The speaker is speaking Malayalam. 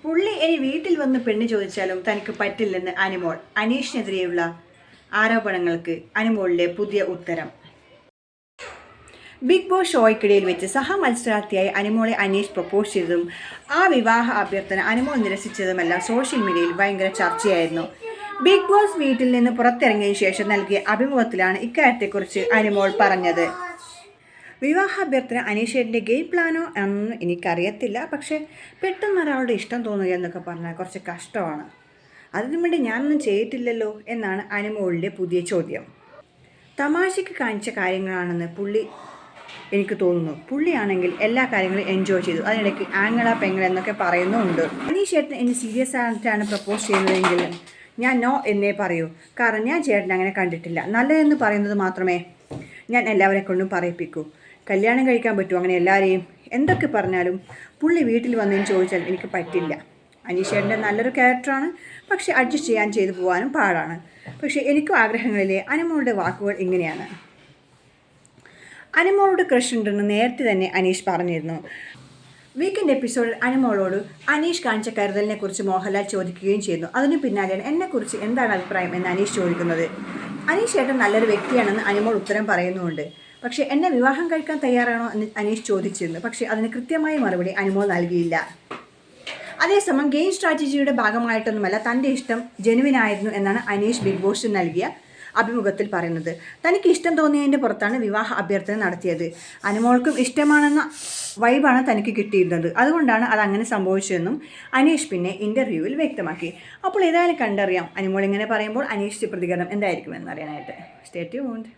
പുള്ളി ഇനി വീട്ടിൽ വന്ന് പെണ്ണ് ചോദിച്ചാലും തനിക്ക് പറ്റില്ലെന്ന് അനിമോൾ. അനീഷിനെതിരെയുള്ള ആരോപണങ്ങൾക്ക് അനിമോളിലെ പുതിയ ഉത്തരം. ബിഗ് ബോസ് ഷോയ്ക്കിടയിൽ വെച്ച് സഹമത്സരാർത്ഥിയായി അനിമോളെ അനീഷ് പ്രപ്പോസ് ചെയ്തതും ആ വിവാഹ അഭ്യർത്ഥന അനിമോൾ നിരസിച്ചതുമെല്ലാം സോഷ്യൽ മീഡിയയിൽ ഭയങ്കര ചർച്ചയായിരുന്നു. ബിഗ് ബോസ് വീട്ടിൽ നിന്ന് പുറത്തിറങ്ങിയതിനു ശേഷം നൽകിയ അഭിമുഖത്തിലാണ് ഇക്കാര്യത്തെക്കുറിച്ച് അനിമോൾ പറഞ്ഞത്. വിവാഹാഭ്യർത്ഥന അനീഷേട്ടൻ്റെ ഗെയിം പ്ലാനോ എന്നൊന്നും എനിക്കറിയത്തില്ല. പക്ഷേ പെട്ടെന്ന് ഒരാളുടെ ഇഷ്ടം തോന്നുക എന്നൊക്കെ പറഞ്ഞാൽ കുറച്ച് കഷ്ടമാണ്. അതിനു വേണ്ടി ഞാനൊന്നും ചെയ്തിട്ടില്ലല്ലോ എന്നാണ് അനിമോളിൻ്റെ പുതിയ ചോദ്യം. തമാശയ്ക്ക് കാണിച്ച കാര്യങ്ങളാണെന്ന് എനിക്ക് തോന്നുന്നു. പുള്ളിയാണെങ്കിൽ എല്ലാ കാര്യങ്ങളും എൻജോയ് ചെയ്തു. അതിനിടയ്ക്ക് ആങ്ങള പെങ്ങൾ എന്നൊക്കെ പറയുന്നുമുണ്ട്. അനീഷേട്ടൻ എന്നെ സീരിയസ് ആയിട്ടാണ് പ്രപ്പോസ് ചെയ്യുന്നതെങ്കിൽ ഞാൻ നോ എന്നേ പറയൂ. കാരണം ഞാൻ ചേട്ടൻ അങ്ങനെ കണ്ടിട്ടില്ല. നല്ലതെന്ന് പറയുന്നത് മാത്രമേ ഞാൻ എല്ലാവരെ കൊണ്ടും പറയിപ്പിക്കൂ. കല്യാണം കഴിക്കാൻ പറ്റുമോ അങ്ങനെ എല്ലാവരെയും? എന്തൊക്കെ പറഞ്ഞാലും പുള്ളി വീട്ടിൽ വന്നതിന് ചോദിച്ചാൽ എനിക്ക് പറ്റില്ല. അനീഷേട്ടൻ്റെ നല്ലൊരു ക്യാരക്ടറാണ്, പക്ഷേ അഡ്ജസ്റ്റ് ചെയ്തു പോകാനും പാടാണ്. പക്ഷേ എനിക്കും ആഗ്രഹങ്ങളിലെ അനിമോളുടെ വാക്കുകൾ ഇങ്ങനെയാണ്. അനിമോളോട് ക്രഷ് ഉണ്ടെന്ന് നേരത്തെ തന്നെ അനീഷ് പറഞ്ഞിരുന്നു. വീക്കെൻഡ് എപ്പിസോഡിൽ അനിമോളോട് അനീഷ് കാണിച്ച കരുതലിനെ കുറിച്ച് മോഹൻലാൽ ചോദിക്കുകയും ചെയ്യുന്നു. അതിനു പിന്നാലെയാണ് എന്നെക്കുറിച്ച് എന്താണ് അഭിപ്രായം എന്ന് അനീഷ് ചോദിക്കുന്നത്. അനീഷ് ഏട്ടൻ നല്ലൊരു വ്യക്തിയാണെന്ന് അനിമോൾ ഉത്തരം പറയുന്നുമുണ്ട്. പക്ഷേ എന്നെ വിവാഹം കഴിക്കാൻ തയ്യാറാണോ എന്ന് അനീഷ് ചോദിച്ചിരുന്നു. പക്ഷേ അതിന് കൃത്യമായ മറുപടി അനിമോൾ നൽകിയില്ല. അതേസമയം ഗെയിം സ്ട്രാറ്റജിയുടെ ഭാഗമായിട്ടൊന്നുമല്ല, തൻ്റെ ഇഷ്ടം ജെനുവിനായിരുന്നു എന്നാണ് അനീഷ് ബിഗ് ബോസിന് നൽകിയ അഭിമുഖത്തിൽ പറയുന്നത്. തനിക്ക് ഇഷ്ടം തോന്നിയതിൻ്റെ പുറത്താണ് വിവാഹ അഭ്യർത്ഥന നടത്തിയത്. അനിമോൾക്കും ഇഷ്ടമാണെന്ന വൈബാണ് തനിക്ക് കിട്ടിയിരുന്നത്. അതുകൊണ്ടാണ് അതങ്ങനെ സംഭവിച്ചതെന്നും അനീഷ് പിന്നെ ഇൻ്റർവ്യൂവിൽ വ്യക്തമാക്കി. അപ്പോൾ ഏതായാലും കണ്ടറിയാം അനിമോൾ ഇങ്ങനെ പറയുമ്പോൾ അനീഷിൻ്റെ പ്രതികരണം എന്തായിരിക്കുമെന്ന് അറിയാനായിട്ട്. Stay tuned.